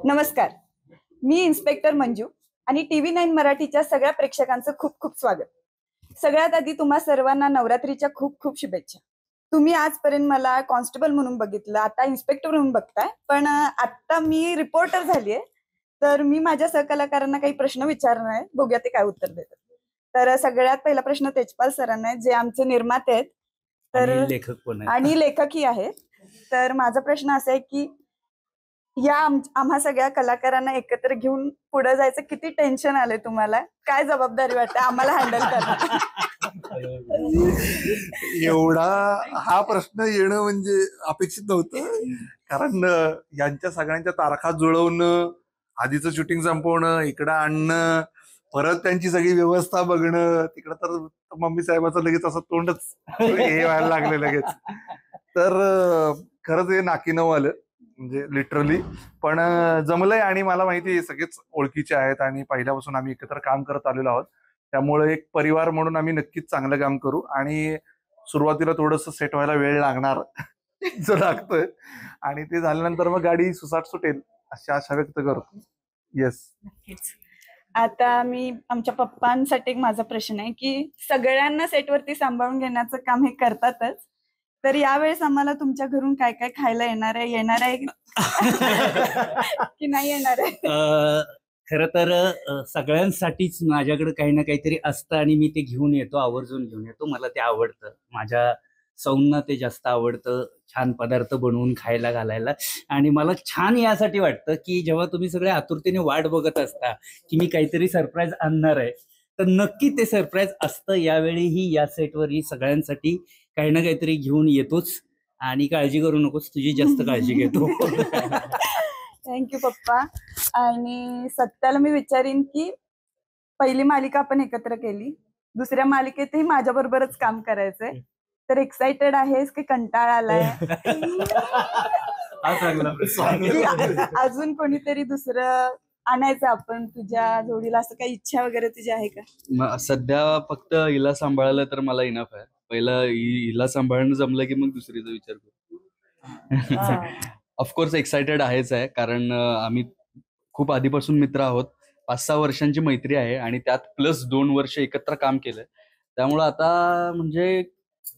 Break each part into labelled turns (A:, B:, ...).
A: नमस्कार. मी इन्स्पेक्टर मंजू आणि TV9 मराठीच्या सगळ्या प्रेक्षकांचं खूप खूप स्वागत. सगळ्यात आधी तुम्हा सर्वांना नवरात्रीच्या खूप खूप शुभेच्छा. तुम्ही आजपर्यंत मला कॉन्स्टेबल म्हणून बघितलं, आता इन्स्पेक्टर म्हणून बघताय, पण आता मी रिपोर्टर झालीये. तर मी माझ्या सहकलाकारांना काही प्रश्न विचारणार आहे, बघूया ते काय उत्तर देतात. तर सगळ्यात पहिला प्रश्न तेजपाल सरांना आहे, जे आमचे निर्माते आहेत तर
B: लेखक पण
A: आणि लेखकही आहेत. तर माझा प्रश्न असा आहे की या आम्हा सगळ्या कलाकारांना एकत्र घेऊन पुढे जायचं किती टेन्शन आलंय तुम्हाला, काय जबाबदारी वाटते आम्हाला हँडल करणं?
C: एवढा हा प्रश्न येणं म्हणजे अपेक्षित नव्हतं. कारण यांच्या सगळ्यांच्या तारखा जुळवणं, आधीचं शूटिंग संपवणं, इकडं आणणं, परत त्यांची सगळी व्यवस्था बघणं, तिकडं तर मम्मी साहेबाचं लगेच असं तोंडच हे व्हायला लागलं लगेच. तर खरंच हे नाकीनऊ आलं, म्हणजे लिटरली. पण जमलंय आणि मला माहिती आहे सगळेच ओळखीचे आहेत आणि पहिल्यापासून आम्ही एकत्र काम करत आलेलो आहोत. त्यामुळे एक परिवार म्हणून आम्ही नक्कीच चांगलं काम करू आणि सुरुवातीला थोडंसं सेट व्हायला वेळ लागणार जो लागतोय, आणि ते झाल्यानंतर मग गाडी सुसाट सुटेल अशी आशा व्यक्त करतो. येस.
A: नक्कीच. आता मी आमच्या पप्पांसाठी माझा प्रश्न आहे की सगळ्यांना सेटवरती सांभाळून घेण्याचं काम हे करतातच, तर यावेळेस आम्हाला तुमच्या घरून काय काय खायला येणार आहे की नाही येणार आहे?
B: खर तर सगळ्यांसाठीच माझ्याकडे काही ना काहीतरी असतं आणि मी ते घेऊन येतो, आवर्जून घेऊन येतो. मला ते आवडतं, माझ्या सौंना ते जास्त आवडतं, छान पदार्थ बनवून खायला घालायला. आणि मला छान यासाठी वाटतं की जेव्हा तुम्ही सगळे आतुरतेने वाट बघत असता की मी काहीतरी सरप्राईज आणणार आहे, तर नक्की ते सरप्राईज असतं. यावेळीही या सेटवरही सगळ्यांसाठी काही ना काहीतरी घेऊन येतोच आणि काळजी करू नकोस, तुझी जास्त काळजी घेतो.
A: थँक्यू पप्पा. आणि सत्याला मी विचारीन की पहिली मालिका आपण एकत्र केली, दुसऱ्या मालिकेतही माझ्या बरोबरच काम करायचंय, तर एक्साइटेड आहेस की कंटाळा आलाय? अजून कोणीतरी दुसरं आणायचं आपण तुझ्या जोडीला, असं काही इच्छा वगैरे तुझी आहे का?
D: सध्या फक्त हिला सांभाळायला तर मला इनफ आहे. पहिला हिला सांभाळणं जमलं की मग दुसरीचा विचार करू. ऑफकोर्स एक्सायटेड आहेच आहे, कारण आम्ही खूप आधीपासून मित्र आहोत. 5-6 वर्षांची मैत्री आहे आणि त्यात प्लस 2 वर्ष एकत्र काम केलंय. त्यामुळं आता म्हणजे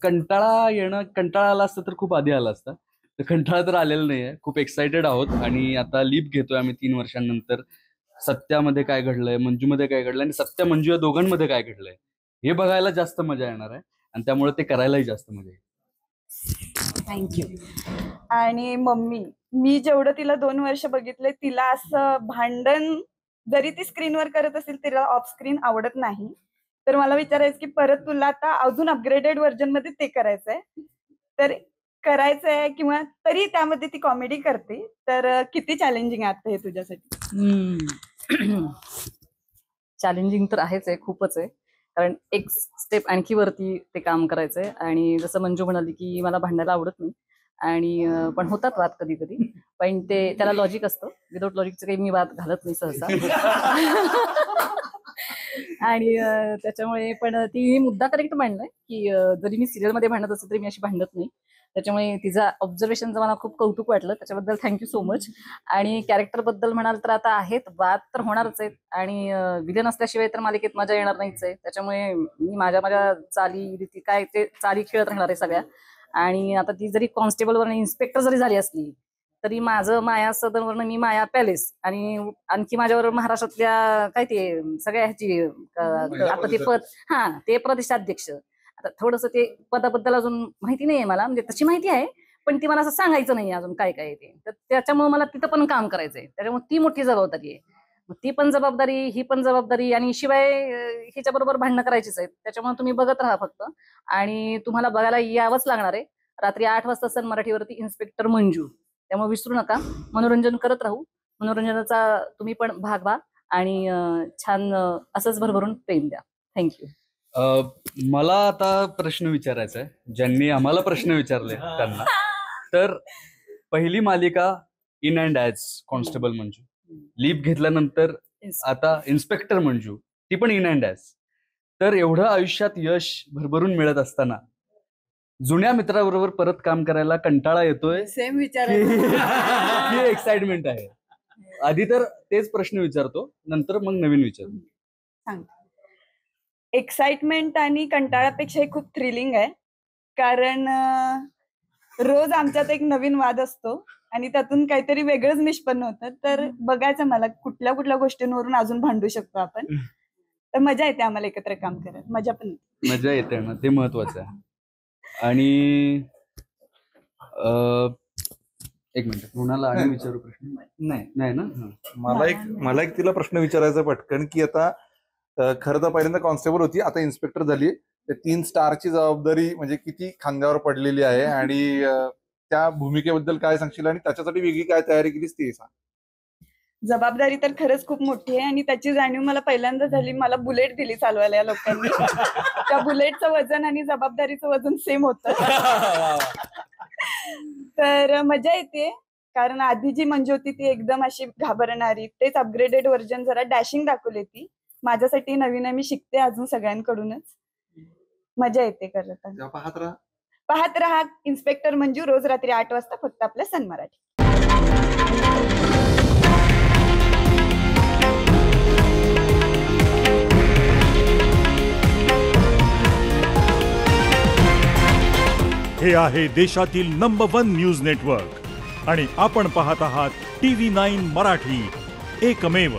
D: कंटाळा आला असता तर खूप आधी आला असता. तर कंटाळा तर आलेला नाहीये. खूप एक्सायटेड आहोत आणि आता लीप घेतोय आम्ही 3 वर्षांनंतर. सत्यामध्ये काय घडलंय, मंजूमध्ये काय घडलंय आणि सत्या मंजू या दोघांमध्ये काय घडलंय हे बघायला जास्त मजा येणार आहे आणि त्यामुळे ते करायलाही जास्त मजा येईल.
A: थँक्यू. आणि मम्मी, मी जेवढं तिला 2 वर्ष बघितले, तिला असं भांडण जरी ती स्क्रीनवर करत असेल, तिला ऑफ स्क्रीन आवडत नाही. तर मला विचारायचं की परत तुला आता अजून अपग्रेडेड व्हर्जन मध्ये ते करायचंय, तर करायचंय किंवा तरी त्यामध्ये ती कॉमेडी करते, तर किती चॅलेंजिंग आहे आता हे तुझ्यासाठी?
E: चॅलेंजिंग तर आहेच आहे, खूपच आहे. कारण एक स्टेप आणखी वरती ते काम करायचंय. आणि जसं मंजू म्हणाली की मला भांडायला आवडत नाही आणि पण होतात वाद कधी कधी, पण ते त्याला लॉजिक असतं. विदाऊट लॉजिकचं काही मी वाद घालत नाही सहसा. आणि त्याच्यामुळे पण ती मुद्दा करेक्ट मांडलाय की जरी मी सिरियलमध्ये भांडत असते तरी मी अशी भांडत नाही. त्याच्यामुळे तिचा ऑब्झर्वेशनचं मला खूप कौतुक वाटलं, त्याच्याबद्दल थँक्यू सो मच. आणि कॅरेक्टर बद्दल म्हणाल तर आता आहेत वाद तर होणारच आहेत आणि विलन असल्याशिवाय तर मालिकेत मजा येणार नाहीच आहे. त्याच्यामुळे मी माझ्या चाली रीती काय ते चाली खेळत राहणार आहे सगळ्या. आणि आता ती जरी कॉन्स्टेबलवर इन्स्पेक्टर जरी झाली असली तरी माझं माया सदनवरनं मी माया पॅलेस आणि आणखी माझ्यावर महाराष्ट्रातल्या काय ते सगळ्या ह्याची आता ते पद ते प्रदेशाध्यक्ष. आता थोडंसं ते पदाबद्दल अजून माहिती नाहीये मला, म्हणजे तशी माहिती आहे पण ती मला असं सांगायचं नाही अजून काय काय ते. तर त्याच्यामुळे मला तिथं पण काम करायचंय, त्याच्यामुळे ती मोठी जबाबदारी आहे. मग ती पण जबाबदारी, ही पण जबाबदारी, आणि शिवाय हिच्या बरोबर भांडणं करायचीच आहेत. त्याच्यामुळे तुम्ही बघत राहा फक्त, आणि तुम्हाला बघायला यावंच लागणार आहे. रात्री 8 वाजता सन मराठीवरती इन्स्पेक्टर मंजू, त्यामुळे विसरू नका. मनोरंजन करत राहू, मनोरंजनाचा तुम्ही पण भाग व्हा आणि छान असंच भरभरून प्रेम द्या. थँक्यू.
D: मला आता प्रश्न विचारायचा आहे, ज्यांनी आम्हाला प्रश्न विचारले त्यांना. तर पहिली मालिका in and as constable Manju, leap घेतल्यानंतर आता इन्स्पेक्टर मंजू, ती पण इन अँड ॲज. तर एवढं आयुष्यात यश भरभरून मिळत असताना जुन्या मित्राबरोबर परत काम करायला कंटाळा येतोय,
A: सेम विचार.
D: ही एक्साइटमेंट आहे? आधी तर तेच प्रश्न विचारतो, नंतर मग नवीन विचारतो.
A: सांगते. एक्साइटमेंट आणि कंटाळापेक्षा हे खूप थ्रिलिंग आहे, कारण रोज आमच्यात एक नवीन वाद असतो आणि त्यातून काहीतरी वेगळंच निष्पन्न होतं. तर बघायचं मला कुठल्या कुठल्या गोष्टींवरून अजून भांडू शकतो आपण. तर मजा येते आम्हाला एकत्र काम करत, मजा पण येते.
D: मजा येते ना, ते महत्वाचं आहे. आणि एक मिनिट, कोणाला आणि विचारू प्रश्न?
B: नाही
D: नाही ना?
C: मला एक तिला प्रश्न विचारायचा पटकन, की आता खरं तर पहिल्यांदा कॉन्स्टेबल होती, आता इन्स्पेक्टर झाली. 3 स्टारची जबाबदारी म्हणजे किती खांद्यावर पडलेली आहे, आणि त्या भूमिकेबद्दल काय सांगशील, आणि त्याच्यासाठी वेगळी काय तयारी केलीस ते सांग.
A: जबाबदारी तर खरंच खूप मोठी आहे आणि त्याची जाणीव मला पहिल्यांदा झाली. मला बुलेट दिली चालवायला या लोकांनी. त्या बुलेटचं वजन आणि जबाबदारीचं वजन सेम होतं. तर मजा येते, कारण आधी जी मंजू होती ती एकदम अशी घाबरणारी, तेच अपग्रेडेड व्हर्जन जरा डॅशिंग दाखवली ती. माझ्यासाठी नवीन आहे, मी शिकते अजून सगळ्यांकडूनच. मजा येते करत. पाहत राहा इन्स्पेक्टर मंजू, रोज रात्री 8 वाजता फक्त आपल्या सन मराठी.
F: हे आहे देशातील नंबर 1 न्यूज नेटवर्क आणि आपण पाहत आहात TV9 मराठी, एकमेव.